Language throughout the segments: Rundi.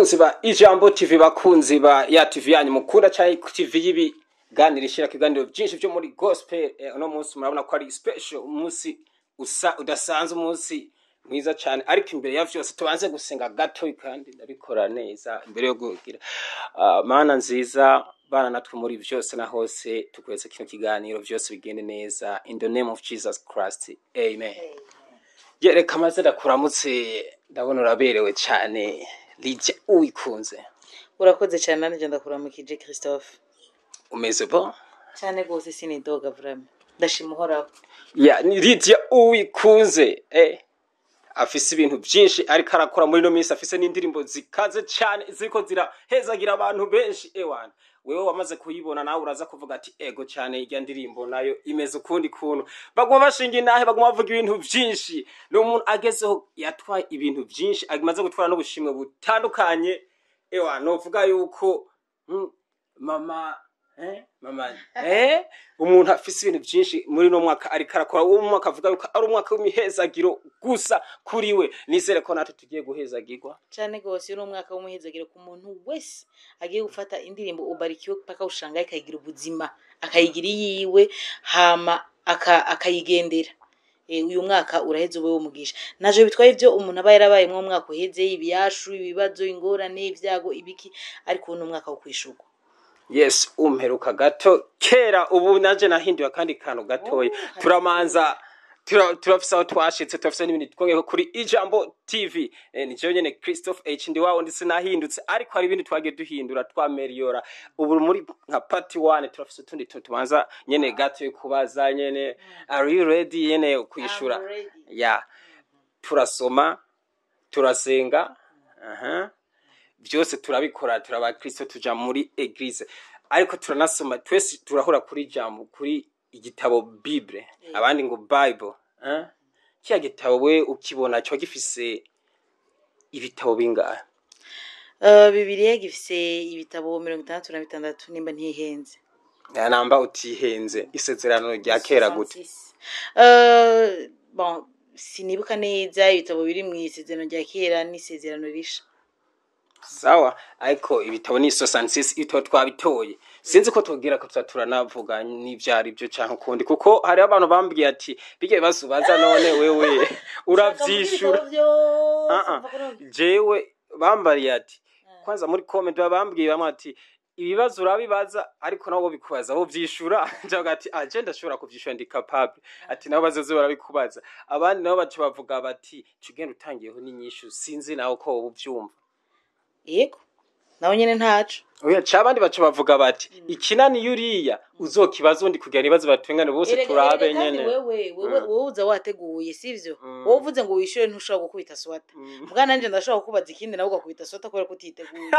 bakunzi ba IJAMBO TV, bakunzi ba ya TV yanyu mukunda cyane TV yibi ganira ishira kiganiro byinshi byo muri gospel. Uno munsi murabona ko ari special, umunsi udasanzwe, umunsi mwiza cyane. Ariko imbere ya vyose tubanze gusenga gato kandi ndabikora neza imbere yo kugira mana nziza bana natwe muri byose na hose, tukweze kino kiganiro byose bigende neza in the name of Jesus Christ, amen. Yereka mazera kuramutse, ndabona uraberewe cyane Lydia Uwikunze. Urakoze cyane nanje ndakuramukije Christophe. Umeze bo? Cyane gose sinidoga vraiment. Ndashimuhoraho. Ya ni Lydia Uwikunze. Afise ibintu byinshi ariko arakora muri no minsi, afise n'indirimbo zikaze cyane ziko zirahezagira abantu benshi. Ewana wewe wamaze kuyibona nawe uraza kuvuga ati ego cyane irya ndirimbo nayo imeze ukundi kuntu. Baguma bashinga inahe, baguma bavuga ibintu byinshi. No umuntu agezeho yatwaye ibintu byinshi, amaze gutwara no bushimwe butandukanye. Ewa no vuga yuko mama umuntu afise ibintu byinshi muri no mwaka ariko arakora. Uwo mwaka avuga yuko ari umwaka w'imihezagiro gusa kuri we. Nizere ko natwe tugiye guhezagirwa cyane gose. Uno mwaka w'umuhezagiro ku muntu wese agiye gufata indirimbo ubarikiwe paka ushanga akayigira ubuzima, akayigira yiwe hama akayigendera. Uyu mwaka uraheze ube umugisha. Naje bitwaye ivyo umuntu aba yarabaye mu mwaka uheze, ibiyashu, ibibazo, ingorane, ibyago, ibiki, ariko uno mwaka wo kwishurwa. Yes, umperuka gato kera, ubu naje nahinduye kandi kantu gatoya. Turamanza turafisa aho twashitse, turafisa n'ibindi twongeye kuri IJAMBO TV. Ni je nyene Christophe H ndi wawo ndetse nahindutse, ariko hari ibindi twagiye duhindura twameliora. Ubu muri nka part 1 turafisa utundi tubanza nyene gato kubaza nyene are you ready nyene kwishura. Yeah. Turasoma, turasenga, byose turabikora, turaba Kristo, tuja muri eglise, ariko turanasoma twese, turahura kuri jambo, kuri igitabo Bible, abandi ngo Bible. Kiya gitabo we ukibona cyo gifise ibitabo bingahe? Bibiliya gifise ibitabo 66 nimba ntihenze. Namba utihenze. Isezerano rya kera gute? Bon, sinibuka neza ibitabo biri mu isezerano rya kera n'isezerano risha. Sawa, ariko ibitabo ni 66 ito twabitoye. Sinzi ko tugira ko turanavuga n'ivyari byo canke kundi, kuko hari abantu bambwiye ati bige basubaza none wewe uravyishura. Jewe bambariye ati kwanza muri comment bambwiye bamwe ati ibibazo urabibaza ariko nabo bikubaza aho vyishura. Njaga ati agenda ashobora kuvyishura, ndi capable. Ati nabo bazoze barabikubaza. Abandi nabo bacu bavuga bati cugenda utangiyeho n'inyishu, sinzi naho ko ubyumva. Yego naho nyene ntaco. Oya cabandi bacu bavuga bati ikinani yuriya uzokibazo ndi kugira nibazo batwengane bose turabe nyene. Wewe uza wateguye sivyo? Wowe uvuze ngo wishure ntushobora gukubita swata. Mbwa nanje ndashobora kukubaza ikindi nawe ugakubita swata kubera kutiteguye.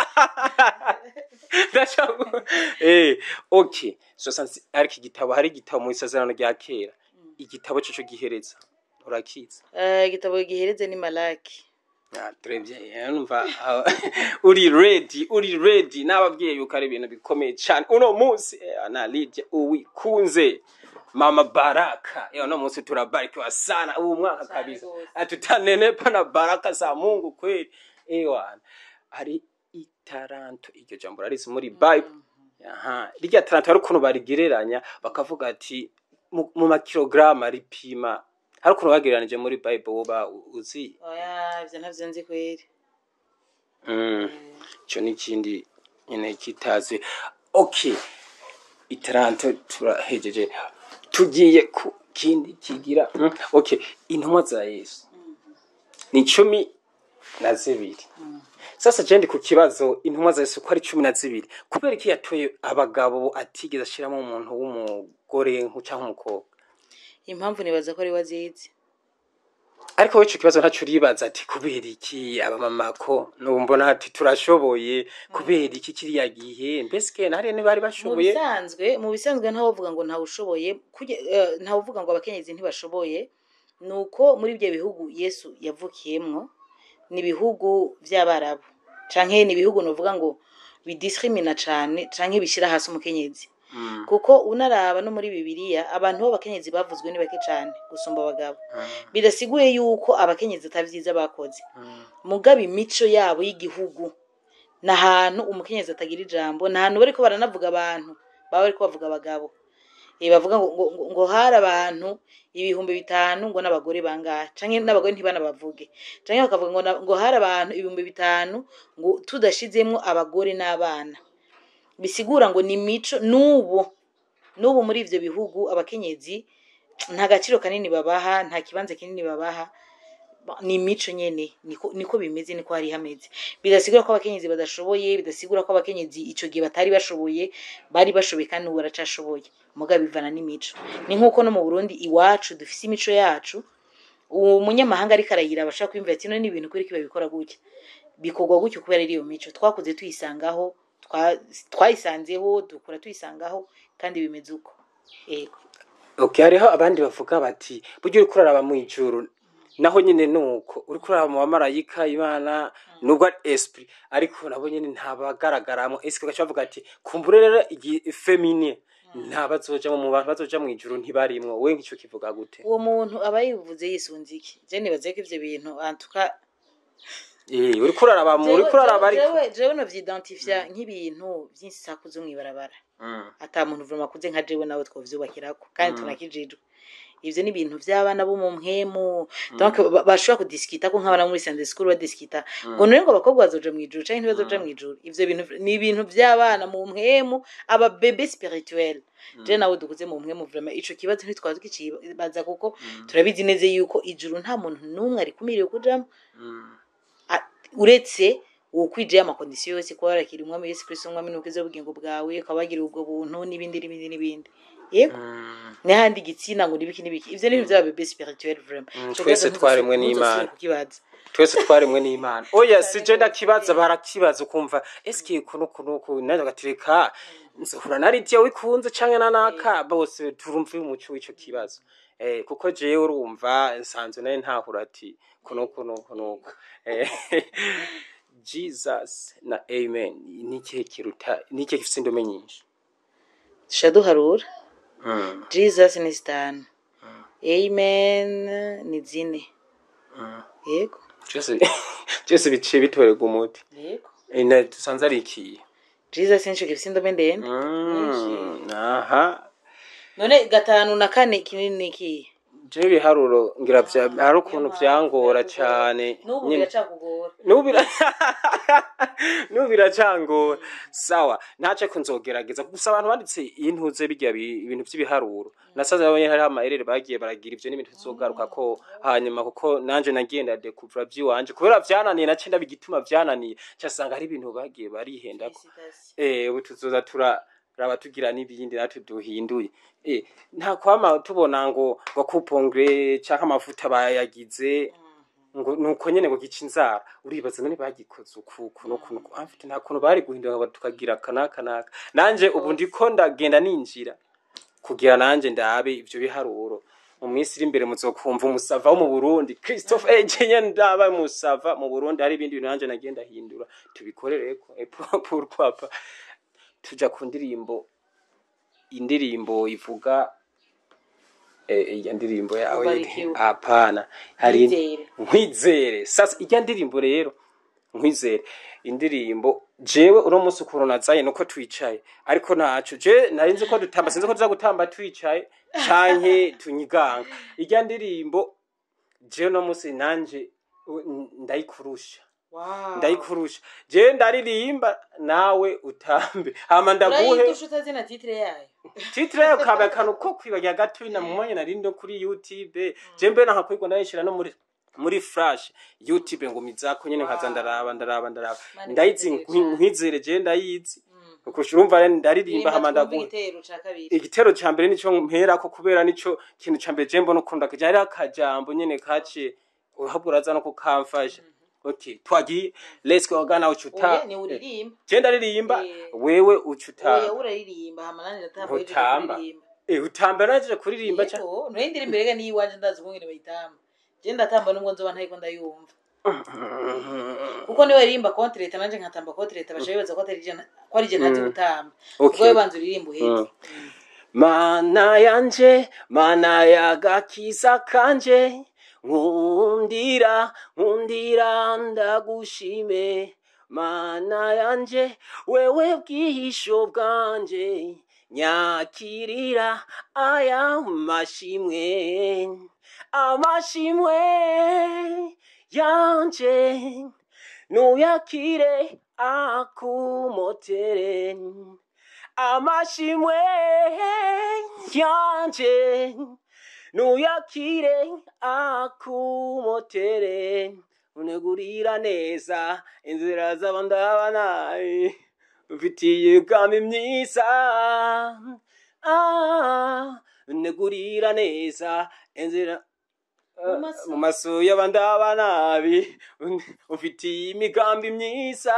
Okay. So sansi ariko igitabo, hari igitabo mu isezerano rya kera. Igitabo cyo gihereza urakiza? Igitabo gihereze ni Malaki. Trebye numva uri ready nababwiye yuko ari ibintu bikomeye cyane uno munsi. Na Lydia Uwikunze mama baraka, uno munsi turabarikiwa sana ubu mwaka kabisa, atutanenepa na baraka za Mungu kweli. Hari itaranto, iryo jambo rarisi muri Bible. Rijya taranto ari ukuntu barigereranya bakavuga ati mu makilograma ripima. Hari ukuntu bagereranije muri Bible woba uzi? Oya, ivyo ntavyo nzi kweri. Cyo n'ikindi nyene kitazi. Okay, itaranto turahejeje, tugiye ku kindi kigira. Okay, intumwa za Yesu ni 12. Sasa jendi ku kibazo intumwa za Yesu ko ari 12, kubera iki yatoye abagabo atigeze ashiramo umuntu w'umugore cyangwa umukobwa? Impamvu nibaza ko ari wazizi. Ariko wecho kibazo ntacu ribaza ati kubera iki abamama ko numbona ati turashoboye, kubera iki kiriya gihe mbese ntari ne bari bashoboye? Mu bisanzwe ntawo vuga ngo nta ushoboye, ntawo vuga ngo abakenyezi ntibashoboye. Nuko muri byo bihugu Yesu yavukiyemwo ni bihugu by'Abarabu, canke ni bihugu novuga ngo bidiscrimina cane canke bishira hasi umukenyezi. Kuko unaraba no muri Bibiliya abantu b'abakenyezi bavuzwe ni bake cyane gusumba abagabo. Bidasiguye yuko abakenyezi atavyiza bakoze. Mugabe imico yabo y'igihugu nahantu umukenyezi atagira ijambo, nahantu bariko baranavuga abantu baba bariko bavuga abagabo. Bavuga ngo hari abantu 5,000 ngo n'abagore bangahe canke n'abagore ntibanabavuge, canke bakavuga ngo hari abantu 5,000 ngo tudashizemwo abagore n'abana. Bisigura ngo ni mico n'ubu muri ivyo bihugu abakenyezi nta gaciro kanini babaha, nta kibanza kinini babaha. Ni mico nyene niko bimeze, niko hari hameze. Bidasigura ko abakenyezi badashoboye, bidasigura ko abakenyezi ico gihe batari bashoboye, bari bashoboye kandi ubu baracashoboye. Muga bivana n'imico. Ni nkuko no mu Burundi iwacu dufise imico yacu, umunyamahanga ariko arayira bashaka kwimva ati no ni ibintu kuri kiba bikora gutya. Bikorwa gutyo kubera ari iyo mico twakuze tuyisangaho, twayisanzeho, dukura tuyisangaho kandi bimeze uko. Yego. Okay, hariho abandi bavuga bati buryo uri kuraraba mu ijuru naho nyine nuko uri kuraba mu bamarayika Imana nubwo esprit ariko nabo nyine ntabagaragaramo esprit gacha bavuga ati kumbure rero feminine ntabazoja mu bantu bazoja mu ijuru ntibarimwo. We ngico kivuga gute? Uwo muntu abayivuze yisunze iki? Je nibaze ko ivyo bintu antuka uri kuraraba ariko jewe no vyidentifia nk'ibintu vy'insaku zo mwibarabara. Ata muntu vroma kuze nka jewe nawe twovyubakirako kandi tunakijijwe. Ivyo ni ibintu vy'abana bo mu mpemu, donc bashobora kudiskita ko nk'abana muri Sunday school badiskita ngo none ngo abakobwa bazoja mu ijuru canke ntibazoja mu ijuru. Ivyo bintu ni ibintu vy'abana mu mpemu, aba bebe spirituel. Je nawe dukuze mu mpemu vrema ico kibazo ntitwaza kicibaza kuko turabizi neze yuko ijuru nta muntu numwe ari kumiriye kujamo. Uretse ukwije amakondisiyo yose ko barakira umwami Yesu Kristo umwami n'ukize ubugingo bwawe kabagira ubwo buntu n'ibindi. Yego. N'ahandi gitsina ngo nibiki ivyo ni vya bebe spirituel vraiment. Twese twaremwe n'Imana. Twese twaremwe n'Imana. Oya sije ndakibaza barakibaza ukumva eske kuno naje gatireka nzohura na Lydia Uwikunze canke nanaka bose turumva umuco w'ico kibazo. Kuko jewe urumva nsanzwe naye ntahura ati kuno Jesus na amen nike kiruta nike gifise indome nyinshi. Shaduharura. Jesus ni 5. Amen ni 4. Yego. Cyose biciye bitorega umuti. Yego. Ina tusanze ari iki? Jesus ni indome ndende. Aha. None 5 na 4 kinini iki? Je biharuro ngira bya hari ukuntu byangora cyane. Nubu biracakugora. Biracangora. Sawa, ntace ko nzogerageza gusa abantu banditse intuze bijya ibintu by'ibiharuro. Nasaza abonye hari amaerere bagiye baragira ivyo n'ibintu tuzogaruka ko hanyuma kuko nanje nagenda dekuvura by'iwanje kubera byananiye nace ndabigituma byananiye cyasanga hari ibintu bagiye barihendako. Ubu tuzoza turaba tugira n'ibindi natwe duhinduye. Nta kwama tubona ngo bakupongre cyangwa amavuta bayagize ngo nuko nyene ngo gica inzara uribaza none bagikoze ukuno afite nta kuntu bari guhindura tukagira kanaka nanje ubu ndiko ndagenda ninjira kugira nanje ndabe ivyo biharuro mu minsi iri imbere muzokumva umusava wo mu Burundi Christophe Ejenye ndaba musava mu Burundi hari ibindi bintu nanje nagenda hindura tubikorereko pourquoi pas tuja ku indirimbo ivuga iya ndirimbo yawe apana hari nkwizere. Sasa ijya ndirimbo rero nkwizere indirimbo jewe uno munsi ukuntu nazaye nuko twicaye ariko naco je narinzi ko dutamba sinzi ko tuza gutamba twicaye canke tunyiganga. Ijya ndirimbo je no munsi nanje ndayikurusha. Wow. Ndayikurusha je ndaririmba nawe utambe hama ndaguhe utazina titre yayo. Titre yayo kaba kanu ko kwibajya gato ina mu mwanya narindo kuri YouTube je mbe nakakwirwa ndayishira no muri flash YouTube ngo mizako nyene nkaza ndaraba ndayizi nkwizere je ndayizi uko urumva ndaririmba hama ndaguhe igitero ca mbere nico mpera ko kubera nico kintu ca mbere je mbona ukunda kujya akajambo nyene kace uhaburaza no kukamfasha. Okay, twagiye let's go gana ucuta. Ni uririmba. Genda ririmba wewe ucuta. Oya uraririmba hamanani ndatambo kuririmba. Utamba naje kuririmba cha. No indiri mbere ni iwanje ndazi kungene bayitamba. Genda tamba nubwo nzoba ntayiko ndayumva. Kuko niwe ririmba kontrete nanje nkatamba kontrete bashabibaza ko atari je ntazi gutamba. Ubwo banzu ririmba uheze. Mana yanje, mana yagakiza kanje. Nkundira ndagushime mana yanje wewe bwihisho bwanje nyakirira aya mashimwe amashimwe yanje nuyakire akumotere amashimwe yanje nuyakire akumotere unegurira neza inzira z'abandabanaye ufitiye kami myiza unegurira neza inzira mu maso y'abandabanabi ufitiye imigambi myiza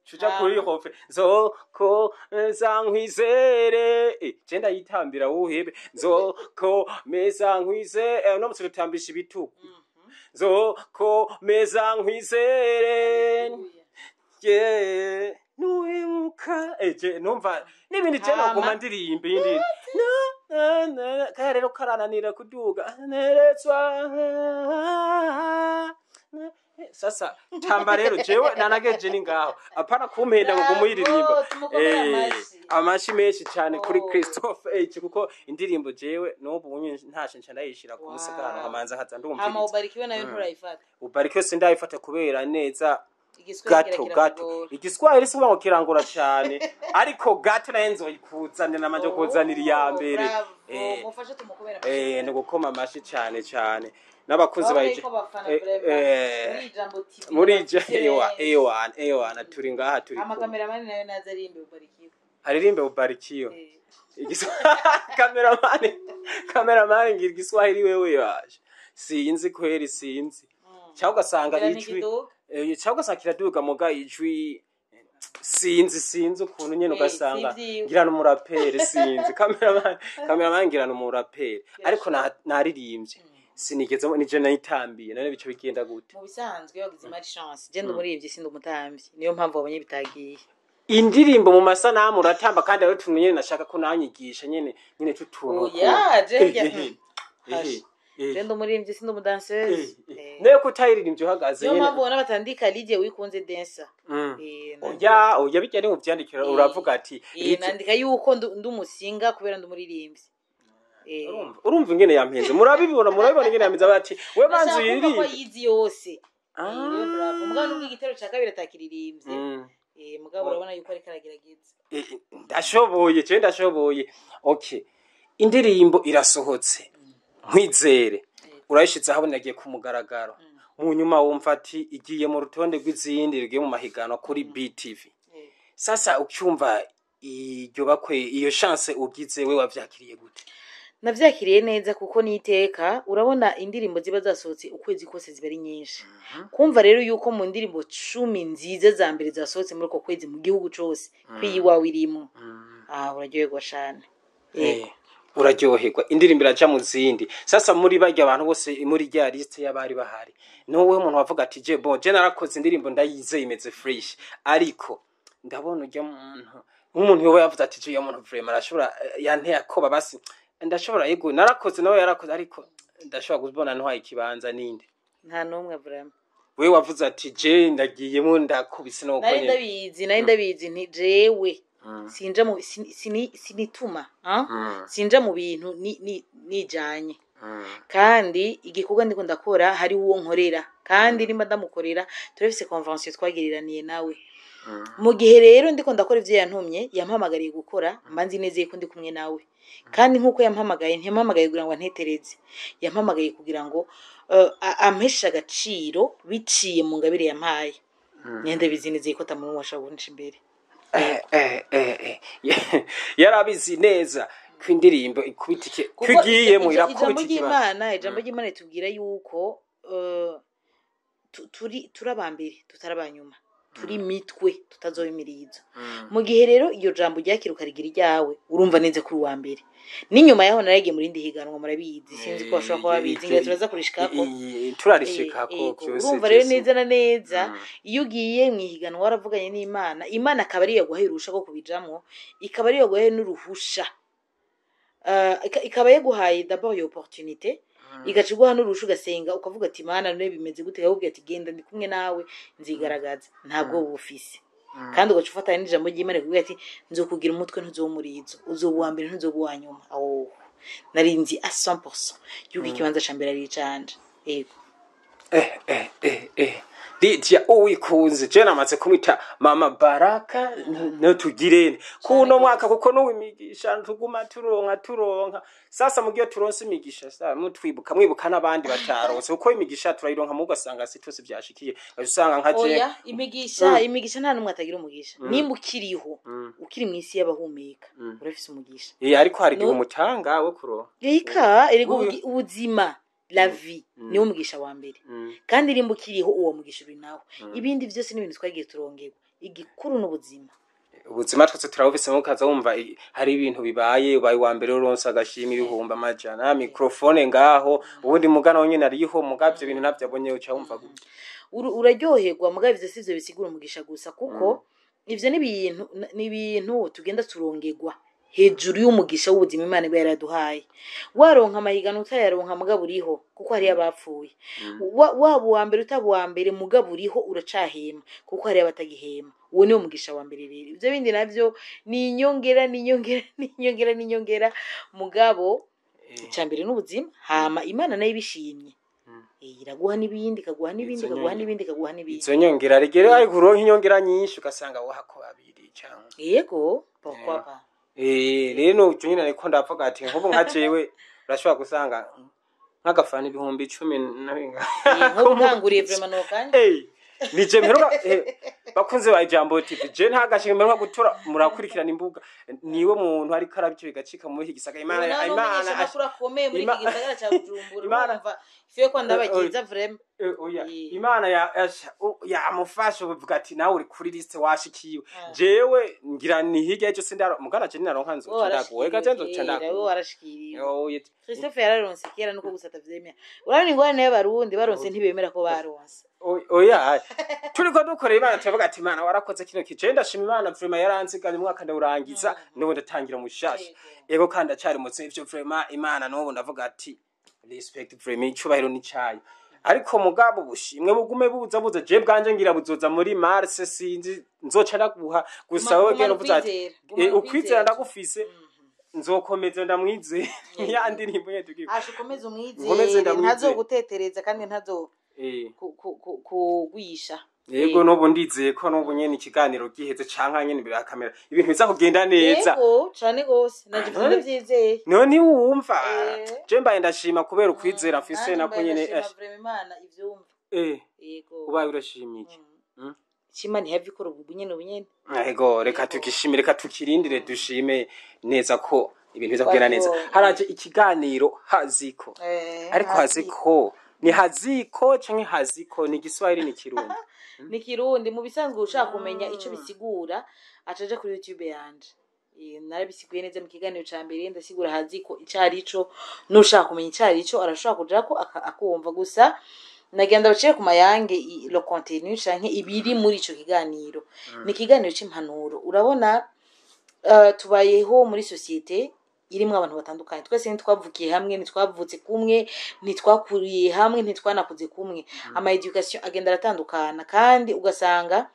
chucha kuri hofe zoko zankwizere genda yitambira wuhebe zoko meza nkwizere no musoro tambisha ibitugu zoko meza nkwizere ye nuimuka eje numva nibindi cyane goma ndirimbe yindi kaya rero karananira kuduga neretswa sasa tamba rero jewe nanageje ni ngaho apana kumpenda ngo kumuyiririmba amashi menshi cyane kuri Christophe kuko indirimbo jewe nobu bunye ntashe nca ndayishira ku musikano kamanza haza ndumva ama ubarikiwe nayo nturayifata ubarikiwe sindayifata kubera neza gato igiswahili si ngo kirangura cyane ariko gato nayo nzoyikuzanira namaje kuzanira iya mbere mufashe tumukubera ni gukoma amashi cyane n'abakozi bayije muri ewa turi ngaha turi cameraman nayo naza arimbe ubarikiwe aririmbe ubarikiwe cameraman ngira igiswahili wewe yaje sinzi kweri sinzi cyangwa ugasanga ijwi cyangwa ugasanga kiraduga muga ijwi sinzi ukuntu nyene ugasanga ngira n'umuraperi sinzi cameraman ngira n'umuraperi ariko naririmbye sinigeze nije nayitambiye none bico bigenda gute mu bisanzwe yagize mari chance je ndumurivye sindi umutambyi niyo mpamvu abonye bitagiye indirimbo mu masanamu uratamba kandi ari tuntu nyene nashaka ko nanyigisha nyene tutuntu oya je ndumurivye sindi umudanseuse nayo kutayiririmbye uhagaze nyene niyo mpamvu bona batandika Lydia Uwikunze dancer oya bijyane mu byandikira uravuga ati nandika yuko ndumusinga kubera ndumuririmbye urumva ingene yampenze murabibona ingene yampenze bati we banzu yiri ko yizi yose bravo mugabo n'ubwo igitero cya kabiri atakiririmbye mugabo urabona yuko ari karagerageza ndashoboye okay indirimbo irasohotse nkwizere urayishitse aho nagiye ku mugaragaro mu nyuma wumva ati igiye mu rutonde rw'izindi rugiye mu mahigano kuri BTV sasa ucyumva iryo bakwe iyo chance ugize we wavyakiriye gute navyakiriye neza kuko niteka urabona indirimbo ziba zasohotse ukwezi kose ziba ari nyinshi kumva rero yuko mu ndirimbo 10 nziza za mbere zasohotse muri ko kwezi mu gihugu cyose kwiyiwa wirimo uraryoherwa cyane uraryoherwa indirimbo iraja mu zindi sasa muri barya abantu bose muri rya liste y'abari bahari nowe umuntu wavuga ati je narakoze indirimbo ndayizeye imeze fresh ariko ndabona ujya umuntu yowe yavuze ati je umuntu vraiment arashobora yanteye akoba basi ndashobora yego narakoze nawe yarakoze ariko ndashobora kubona ntwaye ikibanza ninde nta numwe vraiment we wavuze ati je ndagiyemo ndakubise no konye nari ndabizi nti jewe sinja mu sinituma sinja mu bintu nijanye kandi igikorwa ndiko ndakora hari uwo nkorera kandi nimba ndamukorera turafise convention twagiriraniye nawe mu gihe rero ndiko ndakora ivyo yantumye yampamagariye gukora mbanzi neze ko ndi kumwe nawe kandi nkuko yampamagaye ntiyampamagaye kugira ngo antetereze yampamagaye kugira ngo ampesha agaciro biciye mu ngabire yampaye nende bizineze ko tamuntu washabunisha imbere yarabizi neza kwindirimbo ikubitike kugiye mu irakubitike ijambo ry'Imana tubwira yuko turi abambere tutarabanyuma turi mitwe tutazobimiriza mu gihe rero iyo jambo ryakiruka rigira ryawe urumva neze kuri wa mbere n'inyuma yaho naragiye muri ndihiganwa murabizi sinzi ko bashobora kuba babizi ngo turaza kurishikako turarishikako byose urumva rero neza na neza iyo ugiye mu ihiganwa waravuganye n'Imana Imana akaba ari yaguhayirusha ko kubijamwo ikaba ari yaguhaye n'uruhusha ikaba yaguhaye d'abord iyo opportunité igacigwa hano urusha ugasenga ukavuga ati mana none bimeze gute ahubwo ati genda ndi kumwe nawe nzigaragaza ntabwo bufise kandi ugaca ufatanya n'ijambo ry'Imana kuvuga ati nzokugira umutwe ntuzomurizo uzobuwa mbere ntuzobuwa nyuma aho narinzi a 100% yuko ikibanza ca mbere ari canje yego Lydia Uwikunze je namaze kumwita mama Baraka no tugirene kuno mwaka kuko no wimigisha ntuguma turonka sasa mugiye turonse imigisha sasa mutwibuka mwibuka nabandi bataronse uko imigisha turayironka mu gasanga sitose byashikiye usanga nka je oya imigisha nta numwe atagira umugisha nimba ukiriho ukiri mwisi y'abahumeka urafise umugisha ariko hari gihe umutanga we kuro ubuzima la vie ni umugisha wa mbere kandi rimbukiriho uwo mugisha uri nawe ibindi byose n'ibintu twagiye turongerwa igikuru n'ubuzima ubuzima twese turabufise mu kaza wumva hari ibintu bibaye ubaye wa mbere uronsa agashima ibihumba amajana microphone ngaho ubundi mugana wonyene ariho mugavye ibintu navyabonye uca wumva gute uraryoherwa mugavye sivyo bisigura umugisha gusa kuko ivyo n'ibintu tugenda turongerwa hejuru y'umugisha w'ubuzima Imana iba yaraduhaye waronka amahigano utayaronka mugaburiho kuko hari abapfuye waba wa mbere utabuwa mbere mugaburiho uracahema kuko hari abatagihema uwo ni umugisha wa mbere rero ivyo bindi navyo ni inyongera mugabo icambere n'ubuzima hama Imana nayo ibishimye iraguha n'ibindi kaguha n'ibindi izo nyongera regere ari kuronka inyongera nyinshi ugasanga wahako babiri cyangwa yego pourquoi rero nyine ariko ndavuga ati nkubu nka jewe urashobora gusanga nk'agafana 10,000 na binga nkanguriye vraiment no kanje nije mperuka bakunze ba IJAMBO TV je ntagashimwe mperuka gutora murakurikirana imbuga niwe muntu ari karabicyo bigacika muri higisaga Imana ashura komeye muri higisagara cya Bujumbura urumva fiye ko ndabagiza vraiment oya Imana yamufasha uvuga ati nawe uri kuri liste washikiwe jewe ngira ni hirya cyo sindaro mugana je ninaronka nzo ndaguwe gacenzo candako wowe warashikiriye Christophe yararonse kera nuko gusata vyemera urabona ingwane y'abarundi baronse ntibemera ko baronse oya turiko dukorera Imana tuvuga ati Imana warakoze kino kije ndashima Imana vraiment yaranziganye mwaka ndawurangiza n'ubu ndatangira mushasha yego kandi acari mutse ivyo vraiment Imana n'ubu ndavuga ati respect vraiment icubahiro ni cayo ariko mugabo bushimwe bugume buza je bwanje ngira buzoza muri Mars sinzi nzoca ndaguha gusa wewe gero vuza ati ukwizera ndagufise nzokomeza ndamwize yandi nimbo yetugiye ashukomeza umwize ntazo gutetereza kandi ntazo kugwisha yego nobu ndizeye ko nobu nyene ikiganiro giheze canka nyene imbere ya kamera ibintu biza kugenda neza yego cane gose nagifunde vyizeye none wumva je mbaye ndashima kubera ukwizera mfise nako nyene Imana ivyumva yego ubaye urashimiye Chima ni heavy koro bunyene yego reka tukishimire reka tukirindire dushime neza ko ibintu biza kugenda neza haraje ikiganiro haziko ariko haziko ni haziko canke haziko ni Giswahili ni Kirundi ni Kirundi mu bisanzwe ushaka kumenya ico bisigura acaje kuri YouTube yanje narabisiguye neza mu kiganiro ca mbere ndasigura haziko icarico nushaka kumenya icarico arashobora kujako akumva gusa nagenda baciye ku mayange lo contenu canke ibiri muri ico kiganiro ni kiganiro c'impanuro urabona tubayeho muri societe irimwe abantu batandukanye twese ntitwavukiye hamwe ntitwavutse kumwe ntitwakuriye hamwe ntitwanakuze kumwe ama education agenda aratandukana kandi ugasanga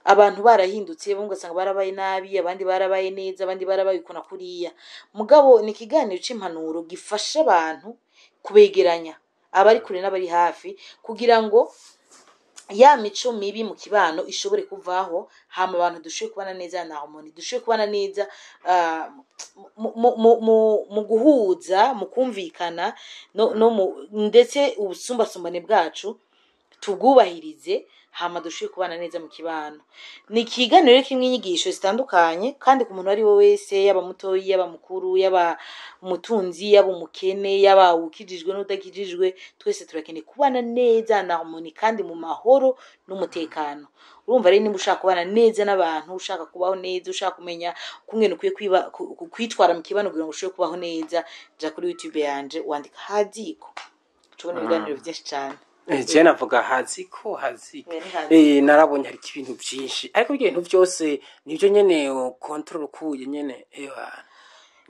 abantu barahindutse bamwe ugasanga barabaye nabi abandi barabaye neza abandi barabaye kuna kuriya mugabo ni kiganiro c'impanuro gifasha abantu kubegeranya abari kure n'abari hafi kugira ngo ya mico mibi mu kibano ishobore kuvaho hama abantu dushoye kubana neza na harmony dushoye kubana neza mu guhuza mu kumvikana no ndetse ubusumbasumbane bwacu tugubahirize hama dushoye kubana neza mu kibano ni kiganiro kimwe inyigisho zitandukanye kandi ku muntu ari we wese yaba mutoyi yaba mukuru yaba umutunzi yaba umukene yaba ukijijwe n'udakijijwe twese turakeneye kubana neza na harmony kandi mu mahoro n'umutekano urumva rero nimba ushaka kubana neza n'abantu ushaka kubaho neza ushaka kumenya kumwe ukwiye kwitwara mu kibano kugira ngo ushobore kubaho neza ja kuri YouTube yanje wandika haziko tubona ibiganiro byinshi cyane je navuga haziko narabonye hari ibintu byinshi ariko ibintu byose nivyo nyene control kuye nyene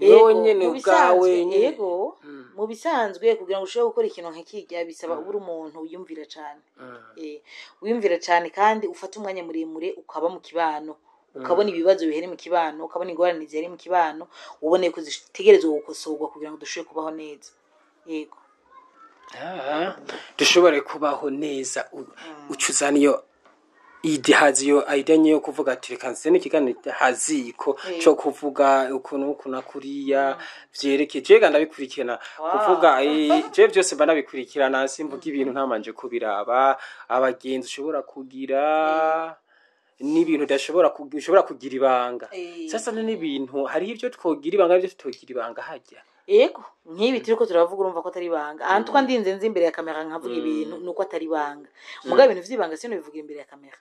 wowe nyene ubwawe yego mu bisanzwe kugira ngo ushobore gukora ikintu nk'ikijya bisaba ubura umuntu wiyumvira cyane wiyumvira cyane kandi ufata umwanya muremure ukaba mu kibano ukabona ibibazo bihere mu kibano ukabona ingorane ziheri mu kibano ubone ko zitegerezwa gukosorwa kugira ngo dushobore kubaho neza yego dushobore kubaho neza ucuzana iyo idihaziyo idanye yo kuvuga ati reka nse n'ikiganiro haziko cyo kuvuga ukuntu nakuriya vyerekeje ganda bikurikirana kuvuga je byose bana bikurikirana simvuga ibintu ntamanje kubiraba abagenzi ushobora kugira n'ibintu udashobora kugira ibanga sasa n'ibintu hari ibyo twogira ibanga byo tutogira ibanga hajya yego nk'ibi turiko turavuga urumva ko atari banga ahantu twandinze nzi imbere ya kamera nkavuga ibintu nuko atari banga muga ibintu vy'ibanga sino bivuga imbere ya kamera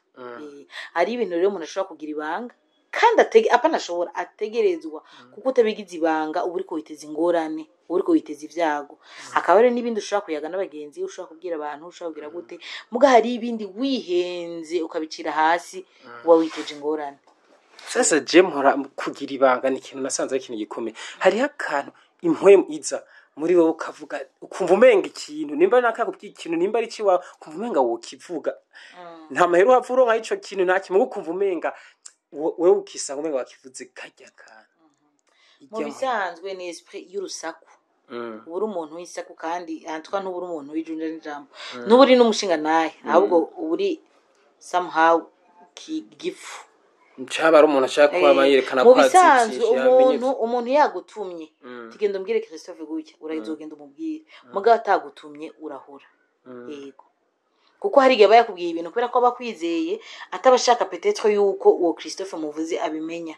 hari ibintu rero umuntu ashobora kugira ibanga kandi apanashobora ategerezwa kuko utabigize ibanga uba uriko witeza ingorane uba uriko witeza ivyago hakaba rero n'ibindi ushobora kuyaga n'abagenzi ushobora kubwira abantu ushobora kugira gute muga hari ibindi wihenze ukabicira hasi uba witeje ingorane sasa je mpora kugira ibanga ni ikintu nasanze ari ikintu gikomeye hariho akantu impwemu iza muri wowe ukavuga ukumva umenga ikintu nimba nakakubwiye ikintu nimba ari ciwa ukumva umenga wokivuga nta mahero havuro nka ico kintu nta kimwe ukumva umenga wewe ukisanga umenga wakivuze kajya kana mu bisanzwe ni esprit y'urusaku uburi umuntu w'isaku kandi antwa n'uburi umuntu w'ijunja n'ijambo n'uburi n'umushinga naye ahubwo uburi somehow gifu Mchaba rumuntu ashaka kuba yerekana ko azicisha umuntu yagutumye tigenda umbwire Christophe gutya urayizogenda umubwire muga atagutumye urahura yego kuko hari gihe bayakubwiye ibintu kubera ko bakwizeye atabashaka peut-être yuko uwo Christophe muvuze abimenya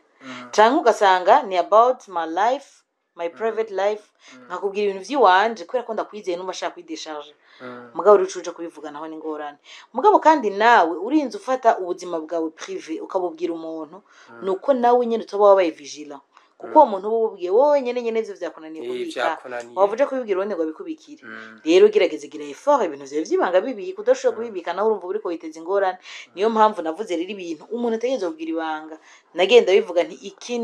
canke ugasanga ni about my life my private life nkakubwira ibintu vyiwanje kubera ko ndakwizeye numva ashaka kwidesharge mugabo urucuja kubivuga naho n'ingorane mugabo kandi nawe urinze ufata ubuzima bwawe privé ukabubwira umuntu nuko nawe nyene utoba wabaye vigilant kuko uwo muntu ububwiye wowe nyene ivyo vyakunaniye kubika wavuje kubibwira wone ngo bikubikire rero gerageze gira effort ibintu vyo vyibanga bibi kudashobora kubibika naho urumva uriko witeza ingorane niyo mpamvu navuze rero ibintu umuntu ategeze kubwira ibanga nagenda bivuga nti iki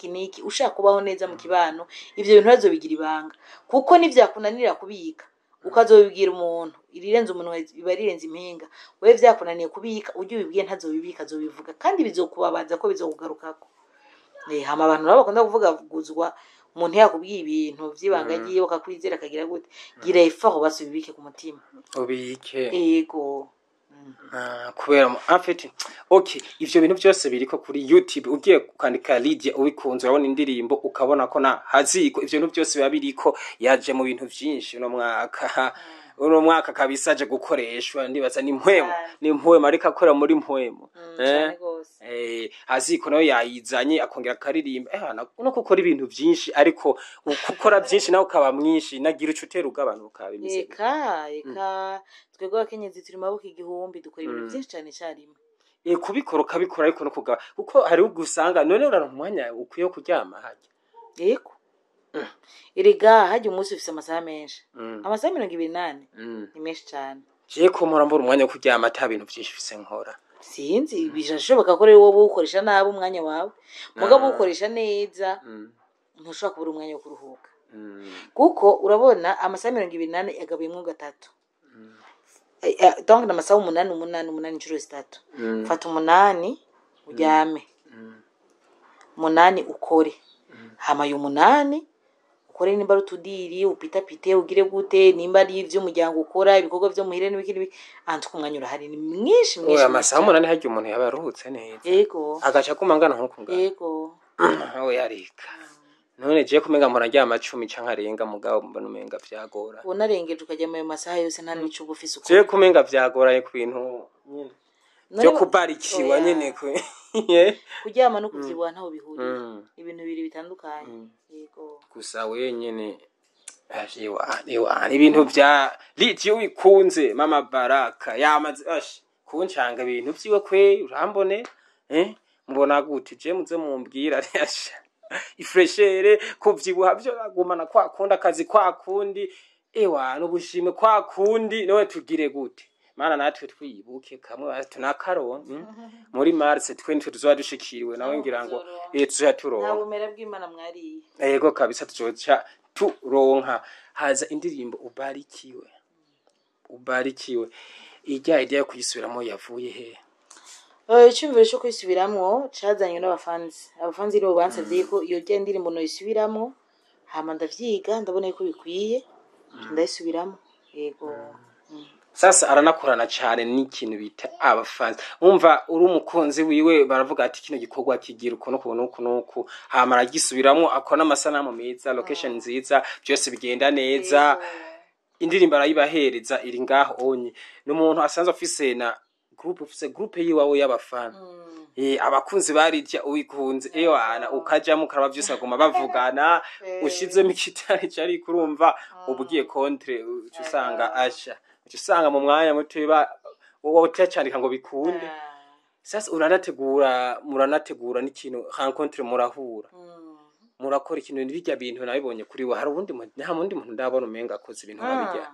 niki ushaka kubaho neza mu kibano ivyo bintu bazobigira ibanga kuko nivyakunanira kubika ukazobibwira umuntu irirenze umuntu ibarirenze impinga wewe vyakunaniye kubika ujye ubibwiye ntazobibika azobivuga kandi bizokubabaza ko bizokugarukako hama abantu nabo bakunda kuvuga guzwa umuntu yakubwiye ibintu vyibanga giye bakakwizera akagira gute gira effort basubibike ku mutima ubike yego kubera afite okay ivyo bintu byose biriko kuri YouTube ugiye kwandika Lydia Uwikunze urabona indirimbo ukabona ko na haziko ivyo bintu byose biba biriko yaje mu bintu vyinshi no mwaka kabisaje gukoreshwa ndibaza ni mpwemu ariko akora muri mpwemu haziko nayo yayizanye akongera karirimba no gukora ibintu vyinshi ariko ukukora vyinshi nawe ukaba mwinshi nagira ucutera ugabanuka bimeze eka twego akenyezi turi mabuka igihumbi dukora ibintu vyinshi cyane cyarimwe kubikora ukabikora ariko no kugaba kuko hari ugusanga none uraronka umwanya ukwiye kuryama hajya yego iriga hajya umunsi ufise amasaha menshi amasaha 28 ni menshi cyane je ko mpora mbura umwanya wo kuryama ata bintu vyinshi bise nkora sinzi bijashoboka ko rero wowe ukoresha nabi umwanya wawe mugabo ukoresha neza ntushobora kubura umwanya wo kuruhuka kuko urabona amasaha 28 yagabuyemo gatatu donc n'amasaha 8 inshuro 3 fata 8 uryame 8 ukore hama yu 8 ukore nimba rutudiri upitapite ugire gute nimba ari ivyo umuryango ukora ibikorwa vyo muhire n'ibikiri antu kumwanyura hari ni mwinshi oya amasaha 8 hajya umuntu yaba yaruhutse neza yego agaca kumangana nko kungana yego oya arika none je kumenga mpora ryama 10 canke arenga mugabo mbona umenga vyagora unarengeje ukajya mu masaha yose nta nico ugufise uko je kumenga vyagoranye ku bintu nyene byo kubarikiwa nyene kwe kuryama no kuvyibuha ntaho bihuriye ibintu biri bitandukanye yego gusa wenyene ibintu vya Lydia Uwikunze mama Baraka yamaze kuncanga ibintu vyiwe kwe urambone mbona gute je muze mumbwira ifreshere kuvyibuha byo agumana kwa kundi akazi kwa kundi n'ubushime kwa kundi nowe tugire gute Mana natwe twibuke kamwe tunakaron muri Mars twe nitwe tuzoba dushikiriwe nawe ngira ngo tuzoya turonka nta bumera bw'Imana mwariye yego kabisa tuzoca turonka haza indirimbo ubarikiwe ijya kuyisubiramo yavuye he icyumviro cyo kwisubiramo cazanywe abafanzi rero bansavye ko iyo jya indirimbo no isubiramo hama ndavyiga ndabona yuko bikwiye ndayisubiramo yego sasa aranakorana cyane n'ikintu bita abafanzi umva uri umukunzi wiwe baravuga ati kino gikorwa kigira uko nuko hama aragisubiramo akona amasanamu meza location nziza byose bigenda neza indirimbo arayibahereza iri ngaho onye n'umuntu asanzwe afise na groupe yiwawe y'abafana abakunzi barirya uwikunze ana ukajamo karaba byose agoma bavugana ushizemo ikitari cyari kurumva ubugiye contre usanga asha usanga mu mwanya muto wowe utacandika ngo bikunde sasa muranategura n'ikintu rencontre murahura murakora ikintu n'irya bintu nabibonye kuri we hari ubundi nta mundi muntu ndabona umenga akoze ibintu nabijya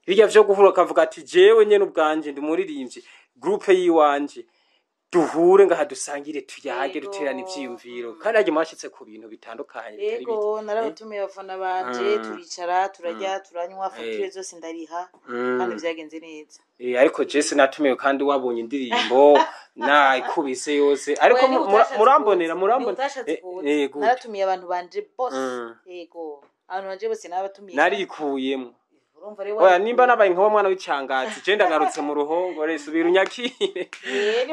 birya vyo guhura kavuga ati jewe nyene ubwanje ndi muririmbyi groupe yiwanje duhure ngaha dusangire tuyage duterana ivyiyumviro kandi aje mwashitse ku bintu bitandukanye yego narabatumiye abafana banje turicara turajya turanywa facture zose ndariha kandi vyagenze neza ariko Jesse natumiwe kandi wabonye indirimbo na ikubise yose ariko murambonera yego naratumiye abantu banje boss yego abantu banje bose nabatumiye narikuyemo oya nimba nabaye nko mwana w'icangazi je ndagarutse mu ruhongore subira unyakire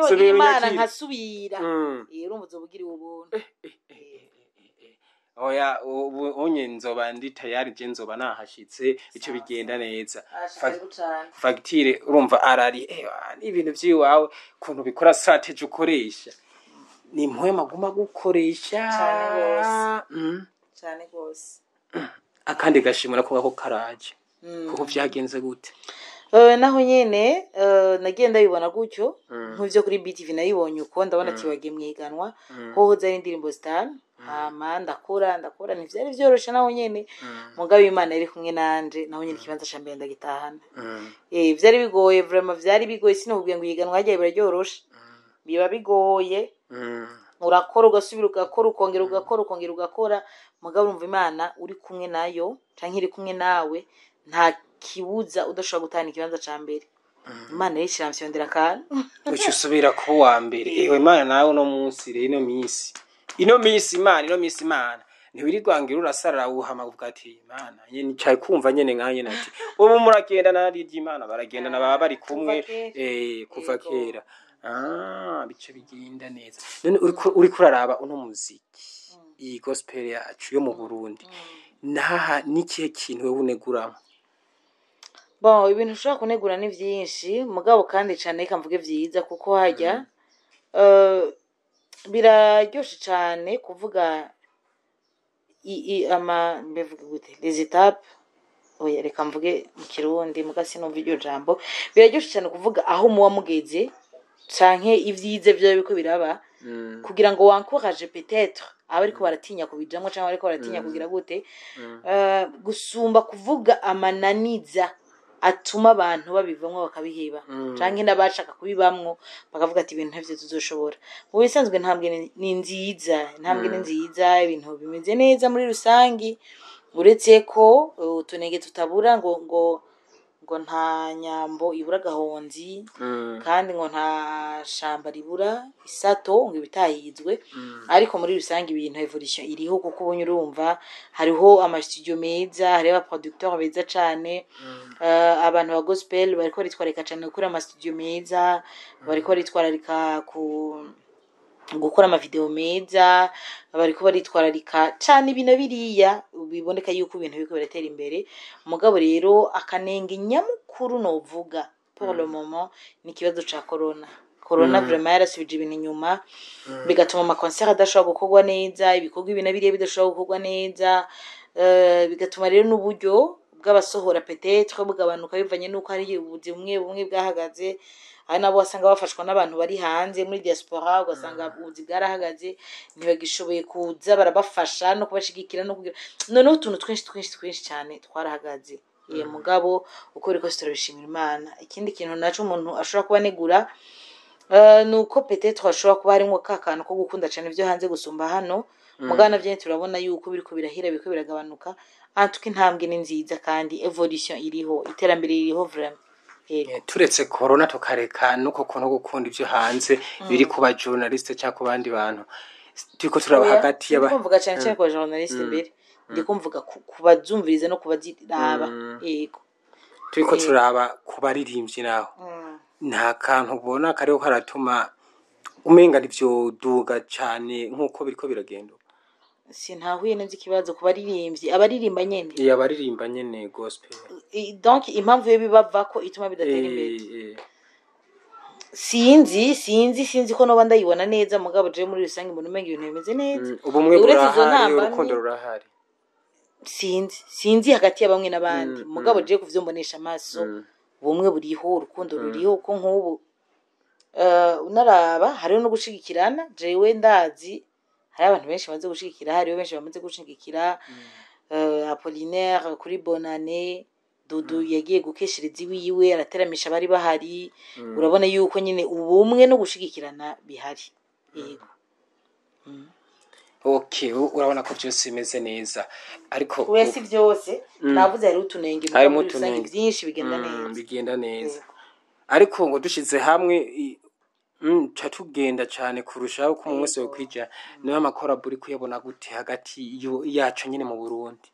subira Imana nkasubira urumva uzobugira ubuntu oya unye nzoba ndi tayari je nzoba nahashitse ico bigenda neza facture urumva arari ibintu vyiwawe kuntu bikora strategy ukoresha ni mpwema guma gukoresha cyane gose akandi gashimura ko gako karaje kuko vyagenze gute naho nyene nagiye ndabibona gutyo nk'ivyo kuri BTV nayibonye uko ndabona kiwagiye mwiganwa hoho zari indirimbo zitanu hama ndakora ntivyari vyoroshe naho nyene mugabo Imana yari kumwe nanje naho nyene ikibanza ca mbere ndagitahana vyari bigoye vraiment vyari bigoye sinubwiye ngo iganwa hagiye biraryoroshe biba bigoye urakora ugasubira ugakora ukongera ugakora mugabo urumva Imana uri kumwe nayo canke iri kumwe nawe nta kibuza udashobora gutana ikibanza ca mbere Imana yishiramvyondera kandi uci usubira ku wa mbere Imana nawe no munsi rero ino misi Imana ntiwirirwangira urasarara wuhama kuvuga ati Imana nyene cyari kumva nyene nkanye nati ubu muragenda nari ry'Imana baragenda nababa bari kumwe kuva kera bice bigenda neza none uri kuraraba uno muziki iyi gospel yacu yo mu Burundi naha nikihe kintu we uneguramo bon ibintu ushobora kunegura ni vyinshi mugabo kandi cyane ikamvuge vyiza kuko hajya biraryoshe cyane kuvuga mbevuga gute les étapes oya reka mvuge mu kirundi mugasi no video jambo biraryoshe cyane kuvuga aho muwa mugeze canke ivyize byo biko biraba kugira ngo wancourage peut-être abariko baratinya kubijamwe canke abariko baratinya kugira gute gusumba kuvuga amananiza atuma abantu babivamwe bakabiheba canke nabashaka kubibamwo bakavuga ati ibintu ntavyo tuzoshobora mu bisanzwe ntambwe ni nziza ibintu bimeze neza muri rusangi uretse ko utunenge tutabura ngo nta nyambo ibura gahonzi kandi ngo nta shamba ribura isato ngo ibitahizwe ariko muri rusange ibintu evolution iriho kuko ubunye urumva hariho amastudio meza hariho abaproducteurs beza cane abantu ba gospel bariko ritwareka cane gukora amastudio meza bariko ritwararika gukora ama video meza bariko baritwararika cyane ibintu biriya biboneka yuko ibintu biko biratera imbere mugabo rero akanenge nyamukuru novuga pour le moment ni kibazo ca corona vraiment yarasubije ibintu inyuma bigatuma ama concert adashobora gukorwa neza ibikorwa ibintu biriya bidashobora gukorwa neza bigatuma rero n'uburyo bw'abasohora peut-être bugabanuka bivanye nuko hari ubuzi bumwe bwahagaze ari nabo wasanga bafashwa n'abantu bari hanze muri diaspora ugasanga ubuzi bwarahagaze ntibagishoboye kuza barabafasha no kubashigikira no kugira noneho utuntu twinshi cyane twarahagaze mugabo uko biri kose turabishimira Imana. Ikindi kintu naco umuntu ashobora kuba negura nuko peut-être ashobora kuba harimo kakantu ko gukunda cyane ibyo hanze gusumba hano mugana byo turabona yuko biriko birahira biriko biragabanuka antuka intambwe ni nziza kandi evolution iriho iterambere iriho vraiment. Turetse corona tukareka nuko kono gukunda ibyo hanze biri kuba journaliste cyangwa ku bandi bantu turiko turaba hagati y'aba kumvuga cyane cyane ku journaliste mbere ndikumvuga kubazumviriza no kubaziraba yego turiko turaba kubaririmbyi naho nta kantu ubona kariho karatuma umenga nivyo duga cyane nkuko biriko biragenda sintahuye neza ikibazo kubaririmbyi abaririmba nyene abaririmba nyene gospel donc impamvu yo bibava ko ituma bidatera imbere sinzi ko noba ndayibona neza mugabo je muri rusange mbona umenga ibintu bimeze neza ubumwe burahari urukundo rurahari sinzi hagati y'abamwe n'abandi mugabo je kuvyo mbonesha amaso ubumwe buriho urukundo ruriho ko nk'ubu unaraba hariho no gushigikirana jewe ndazi hari abantu benshi bamaze gushigikira hariho benshi bamaze gushigikira Apollinaire kuri Bonane Dudu yagiye gukeshereza iwiwe arateramisha bari bahari urabona yuko nyine ubumwe no gushigikirana bihari yego okay urabona ko byose bimeze neza ariko wese byose navuze hari utunenge mu rusange byinshi bigenda neza ariko ngo dushize hamwe tugenda cyane kurushaho ko umuntu wese yokwija niyo amakorabo uri kuyabona gute hagati yacu nyine mu Burundi.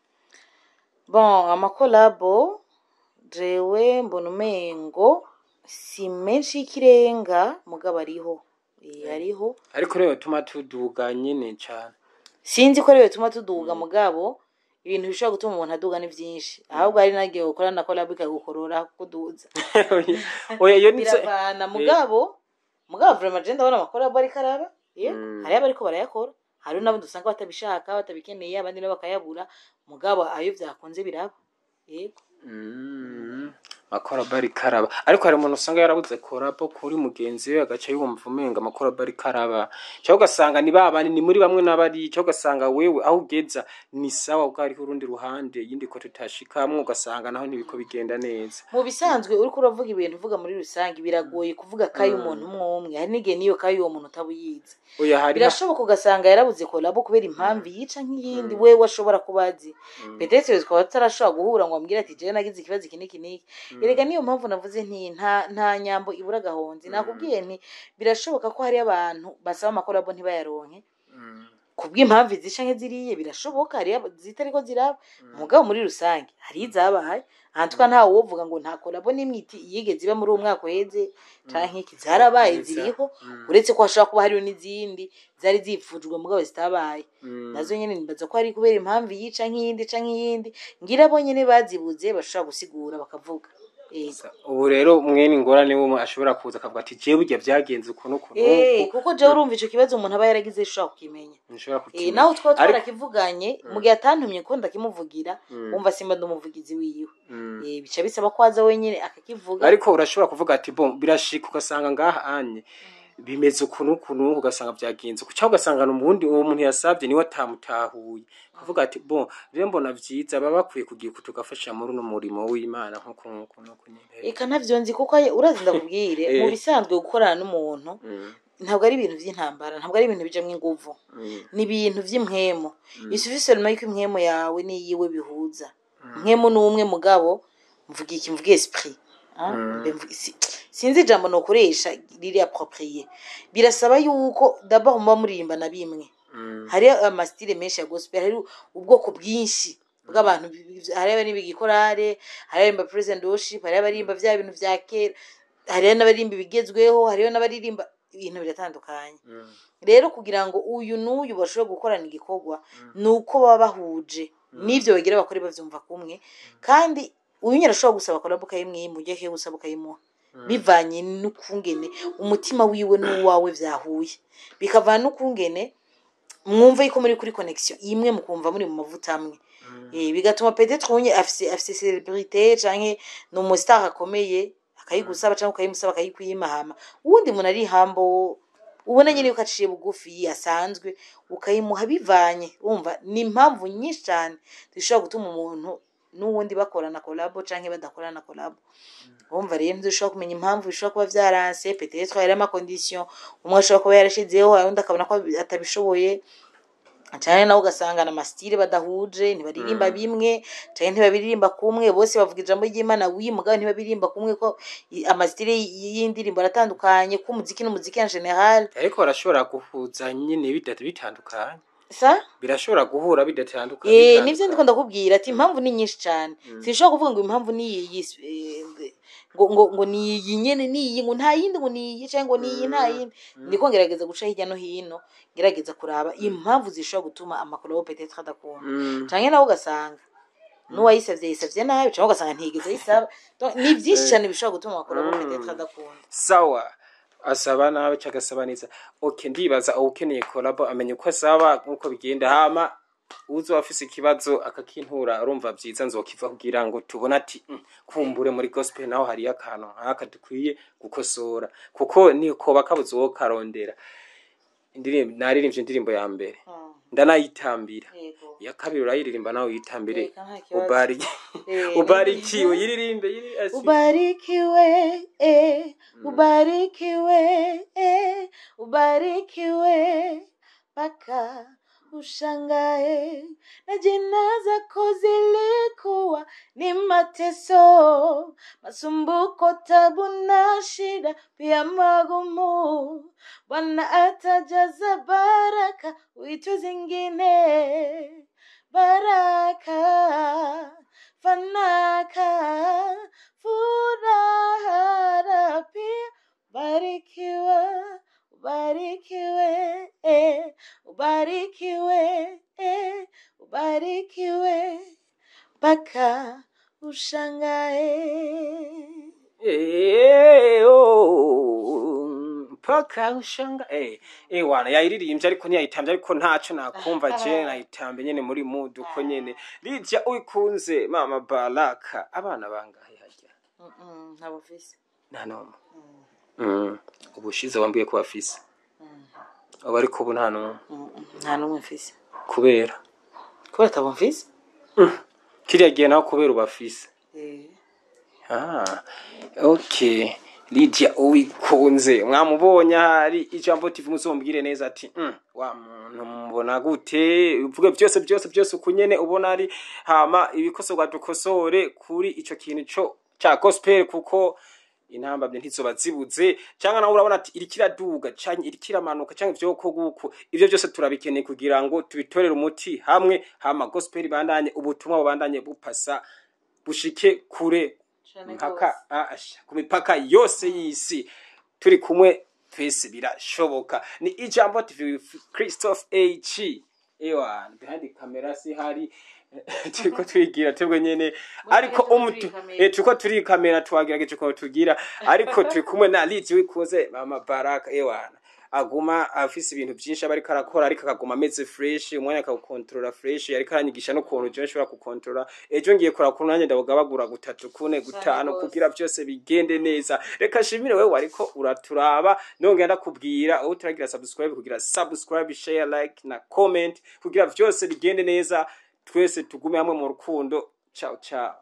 Bon amakorabo jewe mbona umengo si menshi ikirenga mugabo ariho ariko rero tuma tuduga nyine cyane sinzi ko rero tuma tuduga mugabo ibintu bishobora gutuma umuntu aduga ni byinshi ahubwo ari nagiye gukora na collab ikagukorora kuduza oya yo ni biravana mugabo vraiment je ndabona amakorabo ari karaba hari abariko barayakora hari nabo dusanga batabishaka batabikeneye abandi nabo bakayabura mugabo ayo byakonze biraba yego makorabo ari karaba ariko hari umuntu usanga yarabuze korabo kuri mugenzi we agaca yumva umenga makorabo ari karaba cyo gasanga ni babani ni muri bamwe nabari cyo gasanga wewe aho ugeza ni sawa ubwo ku rundi ruhande yindi ko tutashikamwe ugasanga naho ntibiko bigenda neza mu bisanzwe uri kuravuga ibintu uvuga muri rusange biragoye kuvuga kayi umuntu umwe hari nige niyo kayi uwo muntu tabuyize birashoboka ugasanga yarabuze korabo kubera impamvu yica nk'iyindi wewe ashobora kubazi peut-être twaba tarashobora guhura ngo ambwira ati je nagize ikibazo kiniki erega niyo mpamvu navuze nti nta nyambo ibura gahonzi nakubwiye nti birashoboka ko hari abantu basaba amakorabo ntibayaronke kubw'impamvu zisha nke ziriye birashoboka hari zitariko ziraba mugabo muri rusange hari izabahaye ahantwa ntawe wovuga ngo nta korabo n'imwiti yigeze iba muri uwo mwaka uheze canke iki zarabaye ziriho uretse ko hashobora kuba hariho n'izindi zari zipfujwe mugabo zitabaye nazo nyene nibaza ko hari kubera impamvu yica nk'iyindi canke iyindi ngira bo nyene bazibuze bashobora gusigura bakavuga ubu rero mwene ingorane wo ashobora kuza akavuga ati je burya byagenze ukuntu kuko je urumva ico kibazo umuntu aba yaragize ushobora kukimenya naho two twarakivuganye mu gihe atantumye ko ndakimuvugira wumva simba ndumuvugizi wiwe bica bisaba ko aza wenyine akakivuga ariko urashobora kuvuga ati bon birashika ugasanga ngaha anye bimeze ukuntu ugasanga byagenze cyangwa ugasanga n'umundi uwo muntu yasabye niwe atamutahuye kuvuga ati bon rero mbona vyiza baba bakwiye kugiye kutugafasha muri no murimo w'Imana nkuko nyine eka navyo nzi kuko urazi ndakubwire mu bisanzwe gukorana n'umuntu ntabwo ari ibintu vy'intambara ntabwo ari ibintu bijamwe inguvu ni ibintu vy'imwemo isufise seulement yuko imwemo yawe niyiwe bihuza imwemo n'umwe mugabo mvuga esprit sinzi jambo no kuresha riri approprié birasaba yuko d'abord muba muririmba na bimwe hari amastile menshi ya gospel hari ubwoko bwinshi bw'abantu hari abari bigikorare hari abari present worship hari abari vya bintu vya kera hari n'abaririmba bigezweho hari n'abaririmba ibintu biratandukanye rero kugira ngo uyu n'uyu bashobora gukorana igikorwa nuko baba bahuje n'ivyo bagira bakore bavyumva kumwe kandi uyu nyine ashobora gusaba collab kayimwe mu gihe gusaba kayimuha bivanye n'ukungene umutima wiwe n'uwawe vyahuye bikavana n'ukungene mwumva yuko muri kuri connection imwe mukumva muri mu mavuta amwe bigatuma peut-être unye afise celebrité canke no mu star akomeye akayigusaba canke akayimusaba akayikwimahama uwundi muntu ari hambo ubona nyine yuko aciye bugufi yasanzwe ukayimuha bivanye umva ni impamvu nyinshi cyane zishobora gutuma umuntu n'uwundi bakorana collabo canke badakorana collabo wumva rero ntushobora kumenya impamvu bishobora kuba vyaranse peut-être hari ama condition umwe ashobora kuba yarashizeho undi akabona ko atabishoboye cyane nawe ugasanga na mastile badahuje ntibaririmba bimwe cyane ntibabiririmba kumwe bose bavuga ijambo ry'Imana mugabo ntibabiririmba kumwe ko amastile y'indirimbo aratandukanye ko umuziki n'umuziki en general ariko barashobora guhuza nyine bitandukanye sa birashobora guhura bidatandukanye nivyo ndiko ndakubwira ati impamvu ni nyinshi cyane sinshobora kuvuga ngo impamvu ni ngo ni iyi nyene ni iyi ngo nta yindi ngo ni iyi cyangwa ni iyi nta yindi ndiko ngerageza guca hirya no hino ngerageza kuraba impamvu zishobora gutuma amakuru peut-être adakunda canke nawe ugasanga yisavye nabi cyangwa ugasanga ntigeze yisaba ni byinshi cyane bishobora gutuma amakuru peut-être adakunda sawa asaba nawe cyagasaba neza okay ndibaza ukeneye collabo amenye uko asaba nkuko bigenda hama uzo afise ikibazo akakintura urumva byiza nzokiva kugira ngo tubona ati kumbure muri gospel naho hari akantu nkaka dukwiye gukosora kuko niko bakabuze wo karondera naririmbye indirimbo ya mbere ndanayitambira ya kabiri urayiririmba nawe yitambire ubarikiwe yiririmbe ubarikiwe paka ushangae na jinaza zilikuwa ni mateso masumbuko tabu na shida pia magumu Bwana atajaza baraka uitwe zingine baraka fanaka furaha pia barikiwa ubarikiwe paka ushangae paka ushangae wana yayiririmbye ariko ntiyayitambye ariko ntaco nakumva je nayitambe nyene muri mood uko nyene Lydia Uwikunze mama baraka abana bangahe hajya ntabufise nta nomwe ubushize wambwiye ko bafise aba ariko ubu nta numwe mfise kubera atabumfise kiriya gihe naho kubera ubafise okay Lydia Uwikunze mwamubonye hari Ijambo TV muzombwire neza ati wa muntu mbona gute uvuge byose kunyene ubona ari hama ibikosorwa dukosore kuri ico kintu ca gospel kuko intamba bye ntizoba zibuze cyangwa nawe urabona ati irikiraduga cyangwa irikiramanuka cyangwa ivyoko guko ivyo byose turabikeneye kugira ngo tubitorere umuti hamwe hama gospel bandanye ubutumwa bubandanye bupasa bushike kure mpaka ku mipaka yose y'isi turi kumwe twese birashoboka ni Ijambo TV Christophe H ewan behind camera si hari turiko twigira twebwe nyene ariko umutu turiko turi kamera twagerageje ko tugira ariko turi kumwe na Lydia Uwikunze mama baraka ewana aguma afise ibintu byinshi abari karakora ariko akaguma ameze fresh umwanya akakontrola fresh yari karanyigisha no kuntu je nshobora gukontrola ejo ngiye kora ku nanjye ndabugabagura 3 4 5 kugira byose bigende neza reka shimire wewe ariko uraturaba nongera ndakubwira aho turagira subscribe kugira subscribe share like na comment kugira byose bigende neza twese tugume hamwe mu rukundo ciao ciao